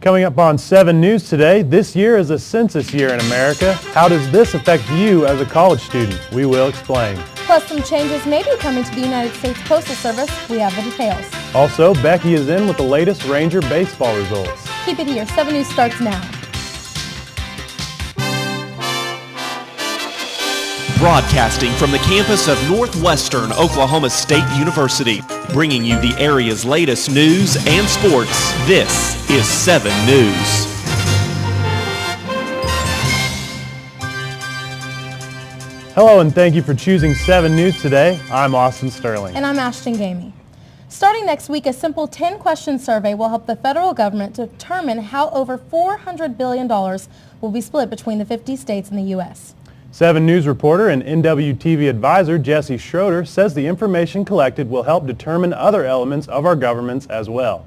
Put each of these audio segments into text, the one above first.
Coming up on 7 News today, this year is a census year in America. How does this affect you as a college student? We will explain. Plus, some changes may be coming to the United States Postal Service. We have the details. Also, Becky is in with the latest Ranger baseball results. Keep it here. 7 News starts now. Broadcasting from the campus of Northwestern Oklahoma State University, bringing you the area's latest news and sports. This is 7 News. Hello and thank you for choosing 7 News today. I'm Austin Sterling. And I'm Ashton Gamey. Starting next week, a simple 10-question survey will help the federal government determine how over $400 billion will be split between the 50 states in the U.S. 7 News reporter and NWTV advisor Jesse Schroeder says the information collected will help determine other elements of our governments as well.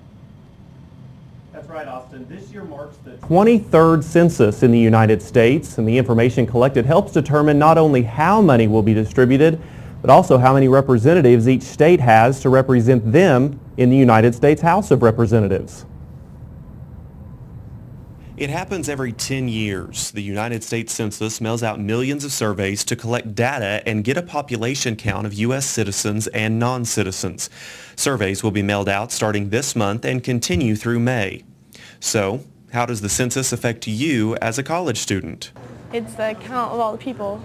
That's right, Austin. This year marks the 23rd census in the United States, and the information collected helps determine not only how money will be distributed, but also how many representatives each state has to represent them in the United States House of Representatives. It happens every 10 years. The United States Census mails out millions of surveys to collect data and get a population count of U.S. citizens and non-citizens. Surveys will be mailed out starting this month and continue through May. So, how does the census affect you as a college student? It's the count of all the people.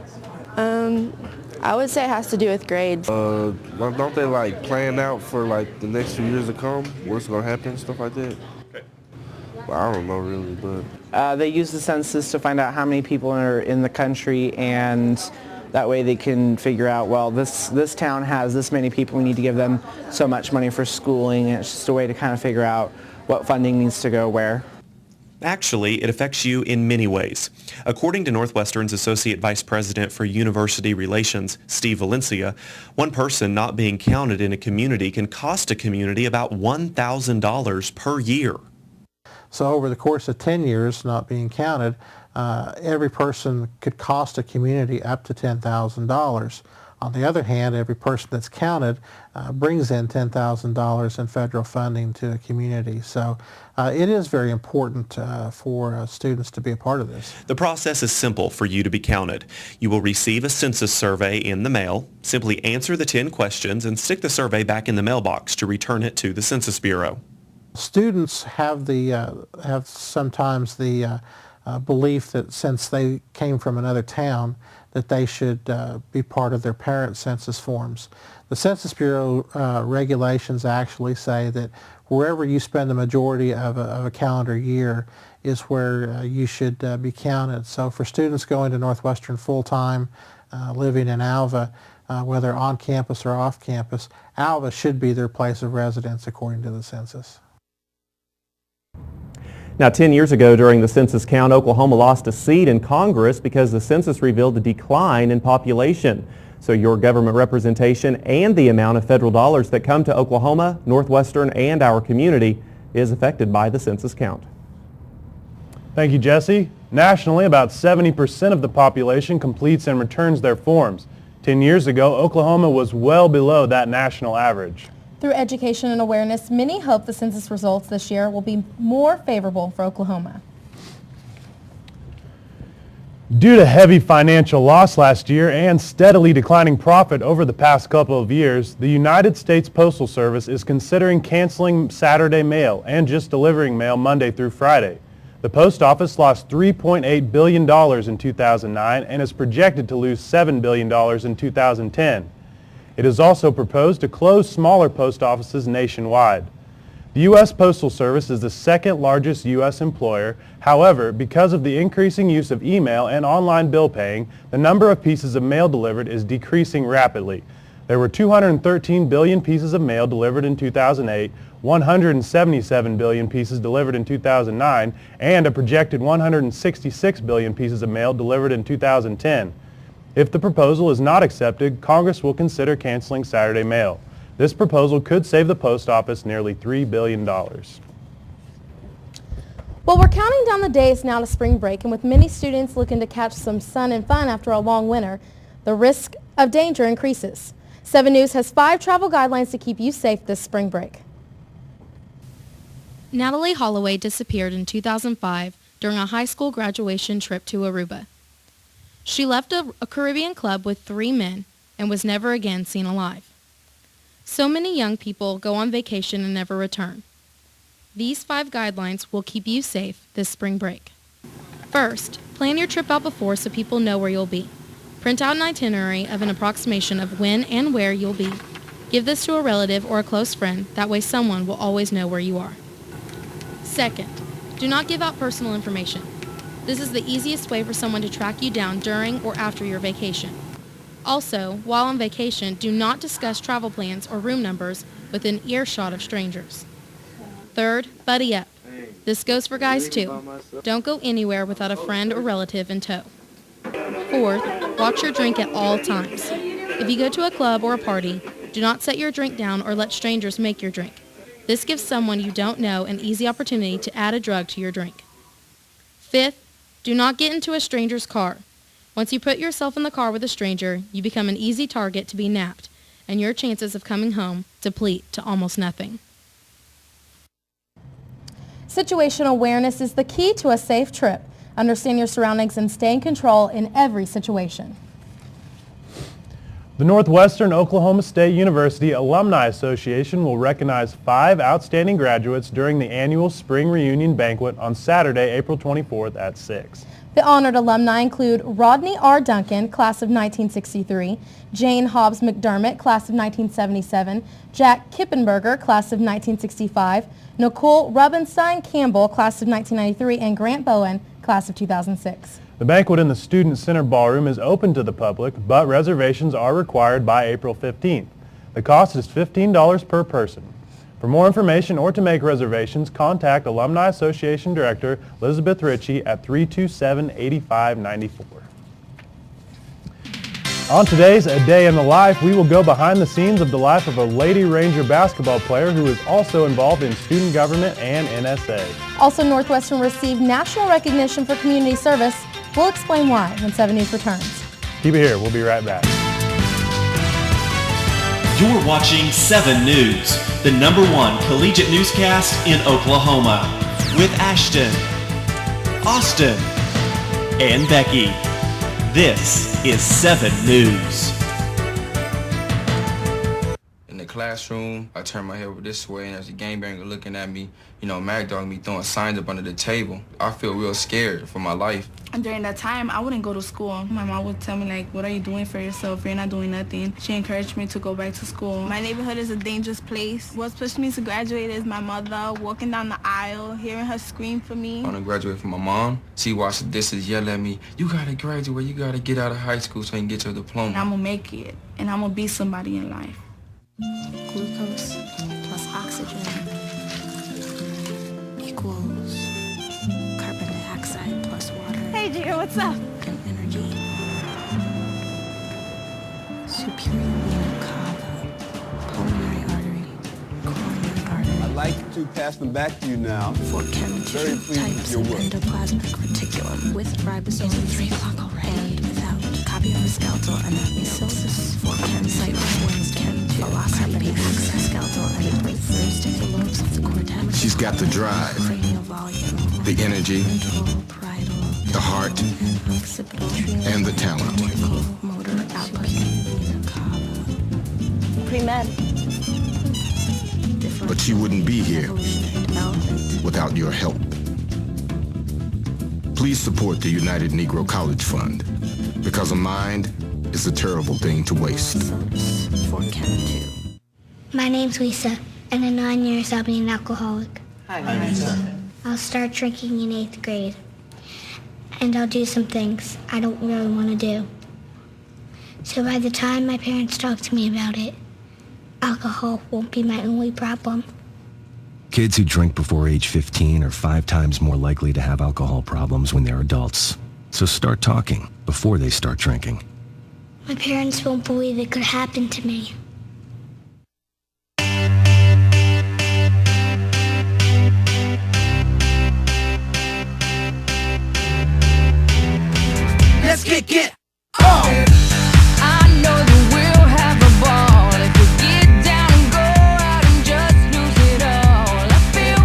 I would say it has to do with grades. Don't they plan out for the next few years to come, what's going to happen, stuff like that? I don't know really, but... They use the census to find out how many people are in the country, and that way they can figure out, well, this town has this many people, we need to give them so much money for schooling, and it's just a way to kind of figure out what funding needs to go where. Actually, it affects you in many ways. According to Northwestern's Associate Vice President for University Relations, Steve Valencia, one person not being counted in a community can cost a community about $1,000 per year. So over the course of 10 years not being counted, every person could cost a community up to $10,000. On the other hand, every person that's counted brings in $10,000 in federal funding to a community. So it is very important for students to be a part of this. The process is simple for you to be counted. You will receive a census survey in the mail. Simply answer the 10 questions and stick the survey back in the mailbox to return it to the Census Bureau. Students have sometimes the belief that since they came from another town that they should be part of their parents' census forms. The Census Bureau regulations actually say that wherever you spend the majority of a calendar year is where you should be counted. So for students going to Northwestern full-time, living in Alva, whether on campus or off campus, Alva should be their place of residence according to the census. Now, 10 years ago during the census count, Oklahoma lost a seat in Congress because the census revealed a decline in population. So your government representation and the amount of federal dollars that come to Oklahoma, Northwestern, and our community is affected by the census count. Thank you, Jesse. Nationally, about 70% of the population completes and returns their forms. 10 years ago, Oklahoma was well below that national average. Through education and awareness, many hope the census results this year will be more favorable for Oklahoma. Due to heavy financial loss last year and steadily declining profit over the past couple of years, the United States Postal Service is considering canceling Saturday mail and just delivering mail Monday through Friday. The post office lost $3.8 billion in 2009 and is projected to lose $7 billion in 2010. It is also proposed to close smaller post offices nationwide. The U.S. Postal Service is the second largest U.S. employer. However, because of the increasing use of email and online bill paying, the number of pieces of mail delivered is decreasing rapidly. There were 213 billion pieces of mail delivered in 2008, 177 billion pieces delivered in 2009, and a projected 166 billion pieces of mail delivered in 2010. If the proposal is not accepted, Congress will consider canceling Saturday mail. This proposal could save the post office nearly $3 billion. Well, we're counting down the days now to spring break, and with many students looking to catch some sun and fun after a long winter, the risk of danger increases. 7 News has 5 travel guidelines to keep you safe this spring break. Natalie Holloway disappeared in 2005 during a high school graduation trip to Aruba. She left a Caribbean club with 3 men and was never again seen alive. So many young people go on vacation and never return. These 5 guidelines will keep you safe this spring break. First, plan your trip out before so people know where you'll be. Print out an itinerary of an approximation of when and where you'll be. Give this to a relative or a close friend, that way someone will always know where you are. Second, do not give out personal information. This is the easiest way for someone to track you down during or after your vacation. Also, while on vacation, do not discuss travel plans or room numbers within earshot of strangers. Third, buddy up. This goes for guys too. Don't go anywhere without a friend or relative in tow. Fourth, watch your drink at all times. If you go to a club or a party, do not set your drink down or let strangers make your drink. This gives someone you don't know an easy opportunity to add a drug to your drink. Fifth, do not get into a stranger's car. Once you put yourself in the car with a stranger, you become an easy target to be napped, and your chances of coming home deplete to almost nothing. Situational awareness is the key to a safe trip. Understand your surroundings and stay in control in every situation. The Northwestern Oklahoma State University Alumni Association will recognize 5 outstanding graduates during the annual Spring Reunion Banquet on Saturday, April 24th at 6. The honored alumni include Rodney R. Duncan, class of 1963, Jane Hobbs McDermott, class of 1977, Jack Kippenberger, class of 1965, Nicole Rubinstein Campbell, class of 1993, and Grant Bowen, class of 2006. The banquet in the Student Center Ballroom is open to the public, but reservations are required by April 15th. The cost is $15 per person. For more information or to make reservations, contact Alumni Association Director Elizabeth Ritchie at 327-8594. On today's A Day in the Life, we will go behind the scenes of the life of a Lady Ranger basketball player who is also involved in student government and NSA. Also, Northwestern received national recognition for community service. We'll explain why when 7 News returns. Keep it here. We'll be right back. You're watching 7 News, the #1 collegiate newscast in Oklahoma, with Ashton, Austin, and Becky. This is 7 News. In the classroom, I turn my head over this way, and there's a gangbanger looking at me, mad dogging me, throwing signs up under the table. I feel real scared for my life. And during that time, I wouldn't go to school. My mom would tell me, what are you doing for yourself? You're not doing nothing. She encouraged me to go back to school. My neighborhood is a dangerous place. What's pushed me to graduate is my mother walking down the aisle, hearing her scream for me. I want to graduate from my mom. She watched the distance yell at me, you got to graduate. You got to get out of high school so you can get your diploma. And I'm going to make it, and I'm going to be somebody in life. Glucose plus oxygen equals carbon dioxide plus water. Hey, dear, what's up? And energy. Superior vena cava, pulmonary artery, coronary artery. I'd like to pass them back to you now. For chem tissue types of endoplasmic reticulum with ribosomes 3 o'clock already. And without copy of the skeletal anatomy. Syllabus for chem cytoplasm, chem velocity, axis, skeletal anatomy. Refers to the lobes of the cortex. She's got the drive, cranial volume, the energy, ventral, parietal, the heart, and occipital, and the talent. motor output, vena cava. Pre-med. But she wouldn't be here Evolutionary development. without your help. Please support the United Negro College Fund, because a mind is a terrible thing to waste. Syllabus for chem 2. My name's Lisa, and in 9 years I'll be an alcoholic. Hi, Lisa. I'll start drinking in 8th grade, and I'll do some things I don't really want to do. So by the time my parents talk to me about it, alcohol won't be my only problem. Kids who drink before age 15 are 5 times more likely to have alcohol problems when they're adults. So start talking before they start drinking. My parents won't believe it could happen to me. Let's kick it on! I know that we'll have a ball if we get down and go out and just lose it all. I feel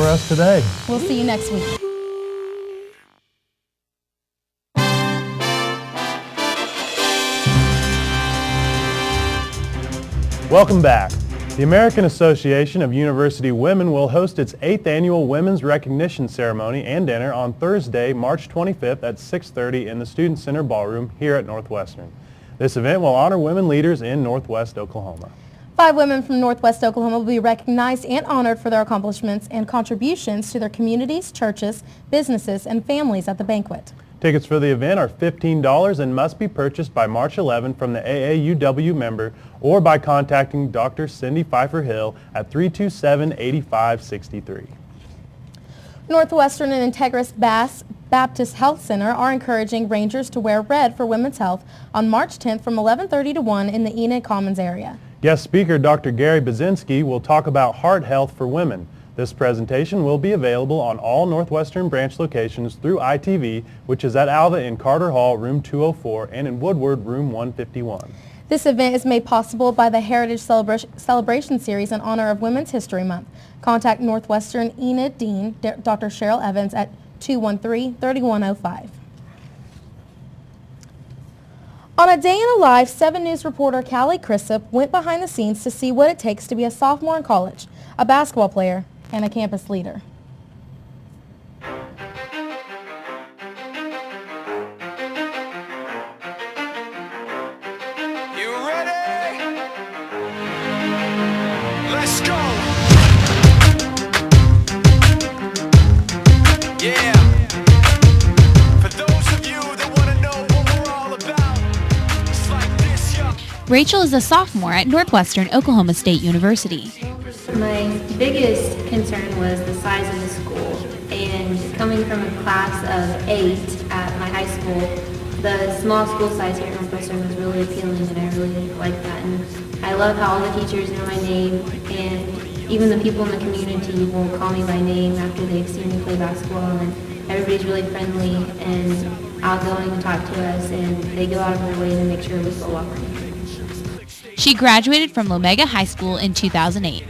us today. We'll see you next week. Welcome back. The American Association of University Women will host its 8th annual Women's Recognition Ceremony and dinner on Thursday, March 25th at 6:30 in the Student Center Ballroom here at Northwestern. This event will honor women leaders in Northwest Oklahoma. 5 women from Northwest Oklahoma will be recognized and honored for their accomplishments and contributions to their communities, churches, businesses, and families at the banquet. Tickets for the event are $15 and must be purchased by March 11 from the AAUW member or by contacting Dr. Cindy Pfeiffer Hill at 327-8563. Northwestern and Integris Baptist Health Center are encouraging Rangers to wear red for women's health on March 10th from 11:30 to 1 in the Enid Commons area. Guest speaker Dr. Gary Bazinski will talk about heart health for women. This presentation will be available on all Northwestern branch locations through ITV, which is at Alva in Carter Hall, room 204, and in Woodward, room 151. This event is made possible by the Heritage Celebration Series in honor of Women's History Month. Contact Northwestern Enid Dean, Dr. Cheryl Evans, at 213-3105. On a day in the life, 7 News reporter Callie Crisp went behind the scenes to see what it takes to be a sophomore in college, a basketball player, and a campus leader. You ready? Let's go. Yeah. For those of you that want to know what we're all about, it's like this, yo. Rachel is a sophomore at Northwestern Oklahoma State University. My biggest concern was the size of the school, and coming from a class of 8 at my high school, the small school size here at Northwestern was really appealing, and I really liked that. And I love how all the teachers know my name, and even the people in the community will call me by name after they've seen me play basketball, and everybody's really friendly and outgoing to talk to us, and they go out of their way to make sure we feel welcome. She graduated from Lomega High School in 2008.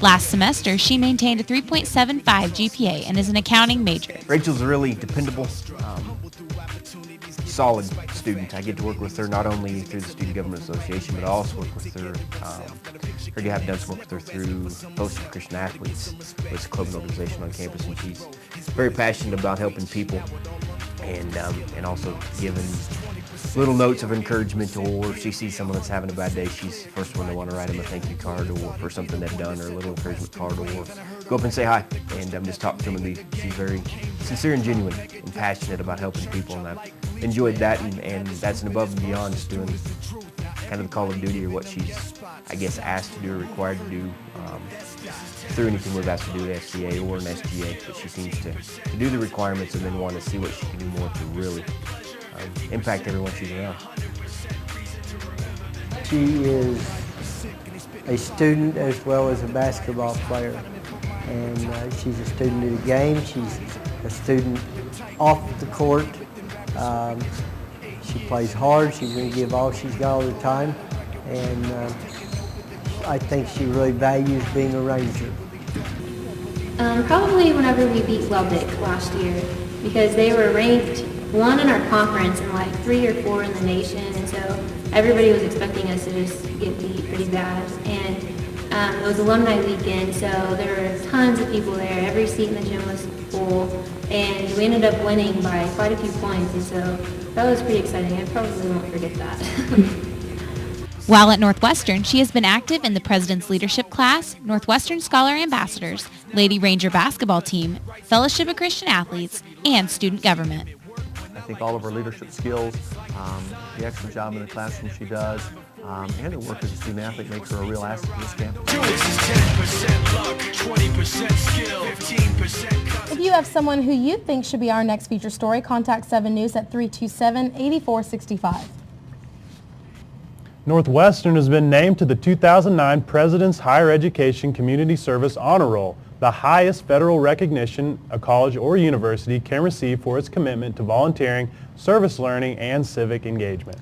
Last semester, she maintained a 3.75 GPA and is an accounting major. Rachel's a really dependable, solid student. I get to work with her not only through the Student Government Association, but I also work with her. I have done some work with her through Fellowship of Christian Athletes, which is a club and organization on campus, and she's very passionate about helping people and also giving little notes of encouragement, or if she sees someone that's having a bad day, she's the first one to want to write them a thank you card or for something they've done, or a little encouragement card, or go up and say hi and just talk to them. And she's very sincere and genuine and passionate about helping people, and I've enjoyed that, and that's an above and beyond just doing kind of the call of duty, or what she's, I guess, asked to do or required to do through anything we've asked to do at SCA or an SGA. But she seems to do the requirements and then want to see what she can do more to really impact everyone she's around. She is a student as well as a basketball player, and she's a student of the game. She's a student off the court. She plays hard. She's going to give all she's got all the time, and I think she really values being a Ranger. Probably whenever we beat Lubbock last year, because they were ranked 1 in our conference and like 3 or 4 in the nation, and so everybody was expecting us to just get beat pretty bad. And it was alumni weekend, so there were tons of people there. Every seat in the gym was full, and we ended up winning by quite a few points, and so that was pretty exciting. I probably won't forget that. While at Northwestern, she has been active in the President's Leadership Class, Northwestern Scholar Ambassadors, Lady Ranger Basketball Team, Fellowship of Christian Athletes, and Student Government. I think all of her leadership skills, the excellent job in the classroom she does, and her work as a student athlete makes her a real asset to this campus. This is 10% luck, 20% skill, 15%. If you have someone who you think should be our next feature story, contact 7 News at 327-8465. Northwestern has been named to the 2009 President's Higher Education Community Service Honor Roll, the highest federal recognition a college or university can receive for its commitment to volunteering, service learning, and civic engagement.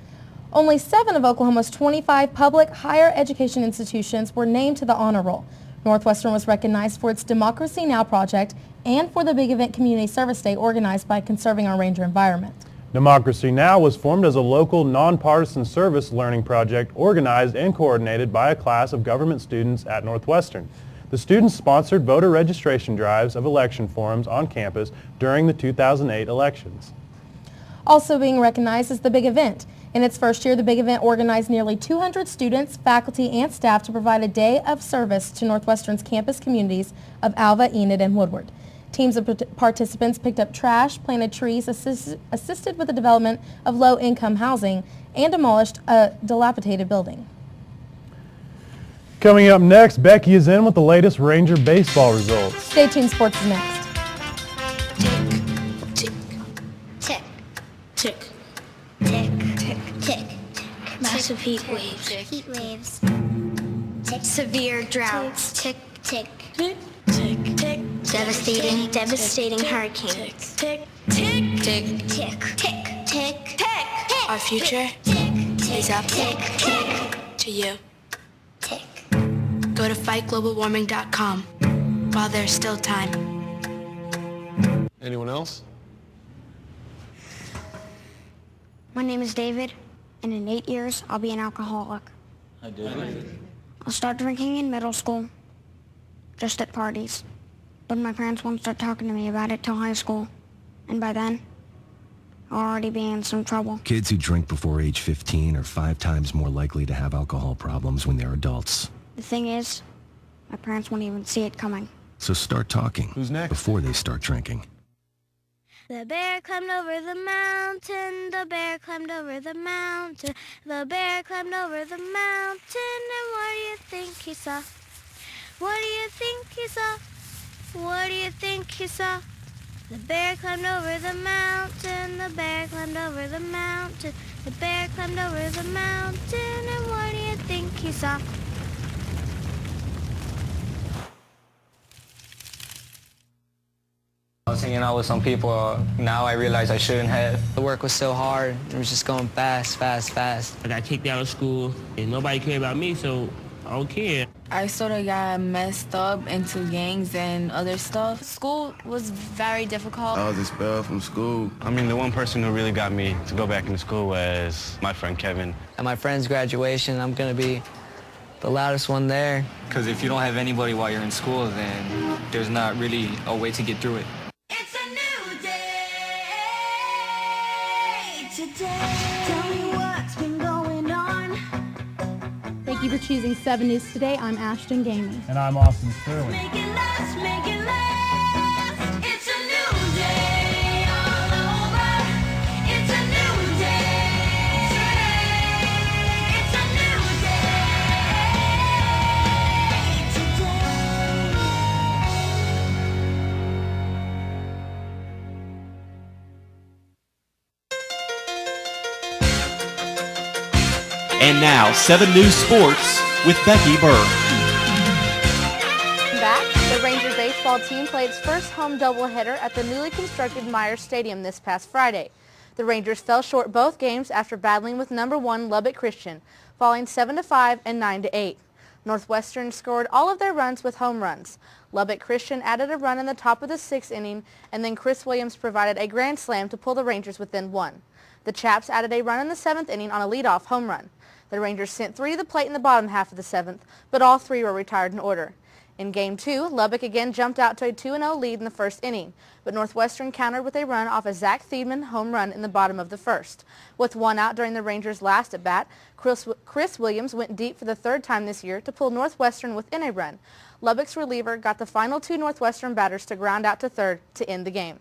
Only 7 of Oklahoma's 25 public higher education institutions were named to the honor roll. Northwestern was recognized for its Democracy Now! Project and for the Big Event Community Service Day organized by Conserving Our Ranger Environment. Democracy Now! Was formed as a local nonpartisan service learning project organized and coordinated by a class of government students at Northwestern. The students sponsored voter registration drives of election forums on campus during the 2008 elections. Also being recognized is the Big Event. In its first year, the Big Event organized nearly 200 students, faculty, and staff to provide a day of service to Northwestern's campus communities of Alva, Enid, and Woodward. Teams of participants picked up trash, planted trees, assisted with the development of low-income housing, and demolished a dilapidated building. Coming up next, Becky is in with the latest Ranger baseball results. Stay tuned, sports is next. Tick, tick, tick, tick, tick, tick. Massive heat waves. Heat waves. Tick. Severe droughts. Tick, tick, tick, tick, tick. Devastating hurricanes. Tick, tick, tick, tick, tick, tick, tick. Our future is up to you. Tick. Go to fightglobalwarming.com while there's still time. Anyone else? My name is David, and in 8 years, I'll be an alcoholic. I did. I'll start drinking in middle school, just at parties. But my parents won't start talking to me about it till high school. And by then, I'll already be in some trouble. Kids who drink before age 15 are 5 times more likely to have alcohol problems when they're adults. The thing is, my parents won't even see it coming. So start talking. Who's next? Before they start drinking. The bear climbed over the mountain, the bear climbed over the mountain, the bear climbed over the mountain, and what do you think he saw? What do you think he saw? What do you think he saw? The bear climbed over the mountain, the bear climbed over the mountain, the bear climbed over the mountain, and what do you think he saw? I was hanging out with some people. Now I realize I shouldn't have. The work was so hard. It was just going fast, fast, fast. I got kicked out of school, and nobody cared about me, so I don't care. I sort of got messed up into gangs and other stuff. School was very difficult. I was expelled from school. I mean, the one person who really got me to go back into school was my friend Kevin. At my friend's graduation, I'm going to be the loudest one there. Because if you don't have anybody while you're in school, then there's not really a way to get through it. It's a new day today. Tell me what's been going on. Thank you for choosing 7 News Today. I'm Ashton Gamey. And I'm Austin Sterling. Make it last, make it last. It's a new day all over. It's a new day today. It's a new day today. And now, 7 News Sports with Becky Burr. Back, the Ranger baseball team played its first home doubleheader at the newly constructed Myers Stadium this past Friday. The Rangers fell short both games after battling with number 1 Lubbock Christian, falling 7-5 and 9-8. Northwestern scored all of their runs with home runs. Lubbock Christian added a run in the top of the 6th inning, and then Chris Williams provided a grand slam to pull the Rangers within 1. The Chaps added a run in the 7th inning on a leadoff home run. The Rangers sent 3 to the plate in the bottom half of the 7th, but all 3 were retired in order. In Game 2, Lubbock again jumped out to a 2-0 lead in the 1st inning, but Northwestern countered with a run off a Zach Thiedman home run in the bottom of the 1st. With 1 out during the Rangers' last at-bat, Chris Williams went deep for the 3rd time this year to pull Northwestern within a run. Lubbock's reliever got the final 2 Northwestern batters to ground out to 3rd to end the game.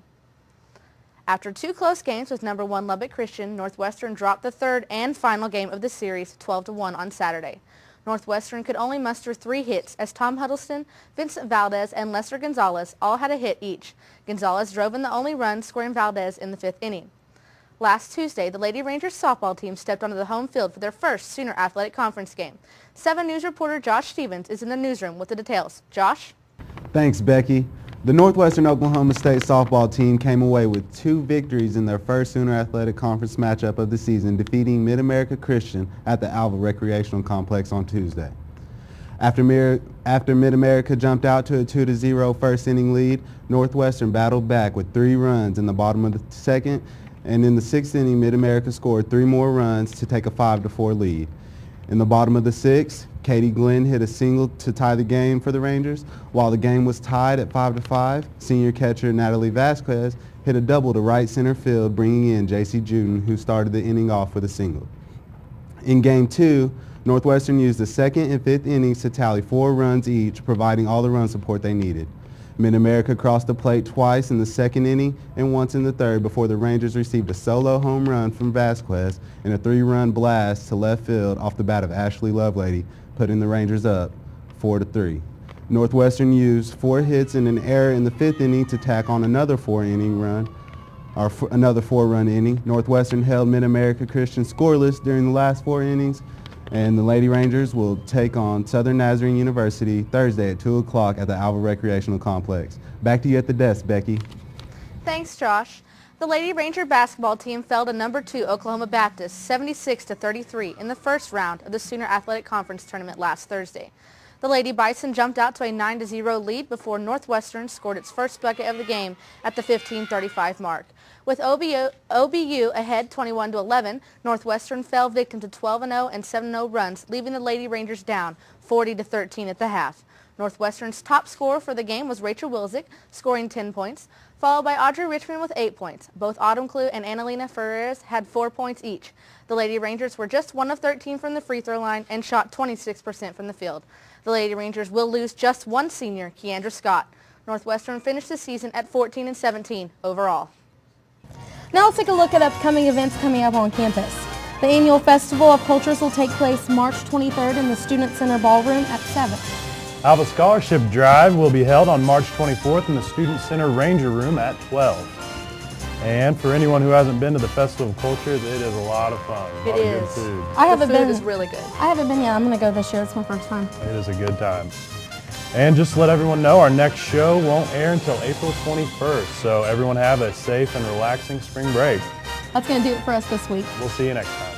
After 2 close games with number 1 Lubbock Christian, Northwestern dropped the 3rd and final game of the series 12-1 on Saturday. Northwestern could only muster 3 hits as Tom Huddleston, Vincent Valdez, and Lester Gonzalez all had a hit each. Gonzalez drove in the only run, scoring Valdez in the 5th inning. Last Tuesday, the Lady Rangers softball team stepped onto the home field for their first Sooner Athletic Conference game. 7 News reporter Josh Stevens is in the newsroom with the details. Josh? Thanks, Becky. The Northwestern Oklahoma State softball team came away with 2 victories in their first Sooner Athletic Conference matchup of the season, defeating Mid-America Christian at the Alva Recreational Complex on Tuesday. After Mid-America jumped out to a 2-0 first inning lead, Northwestern battled back with 3 runs in the bottom of the second, and in the 6th inning, Mid-America scored 3 more runs to take a 5-4 lead. In the bottom of the 6th, Katie Glenn hit a single to tie the game for the Rangers. While the game was tied at 5-5, senior catcher Natalie Vasquez hit a double to right center field, bringing in J.C. Juden, who started the inning off with a single. In Game 2, Northwestern used the 2nd and 5th innings to tally 4 runs each, providing all the run support they needed. Mid-America crossed the plate twice in the 2nd inning and once in the 3rd before the Rangers received a solo home run from Vasquez and a 3-run blast to left field off the bat of Ashley Lovelady, putting the Rangers up 4-3. Northwestern used 4 hits and an error in the 5th inning to tack on another 4-run inning. Northwestern held Mid-America Christian scoreless during the last 4 innings, and the Lady Rangers will take on Southern Nazarene University Thursday at 2 o'clock at the Alva Recreational Complex. Back to you at the desk, Becky. Thanks, Josh. The Lady Ranger basketball team fell to number 2 Oklahoma Baptist 76-33 in the first round of the Sooner Athletic Conference tournament last Thursday. The Lady Bison jumped out to a 9-0 lead before Northwestern scored its first bucket of the game at the 15:35 mark. With OBU ahead 21-11, Northwestern fell victim to 12-0 and 7-0 runs, leaving the Lady Rangers down 40-13 at the half. Northwestern's top scorer for the game was Rachel Wilczyk, scoring 10 points, followed by Audrey Richmond with 8 points. Both Autumn Clue and Annalena Ferreras had 4 points each. The Lady Rangers were just 1 of 13 from the free throw line and shot 26% from the field. The Lady Rangers will lose just one senior, Keandra Scott. Northwestern finished the season at 14-17 overall. Now let's take a look at upcoming events coming up on campus. The annual Festival of Cultures will take place March 23rd in the Student Center Ballroom at 7. Alva Scholarship Drive will be held on March 24th in the Student Center Ranger Room at 12. And for anyone who hasn't been to the Festival of Cultures, it is a lot of fun. It is. Good food. I haven't The food been. is really good. I haven't been yet. I'm going to go this year. It's my first time. It is a good time. And just to let everyone know, our next show won't air until April 21st. So everyone have a safe and relaxing spring break. That's going to do it for us this week. We'll see you next time.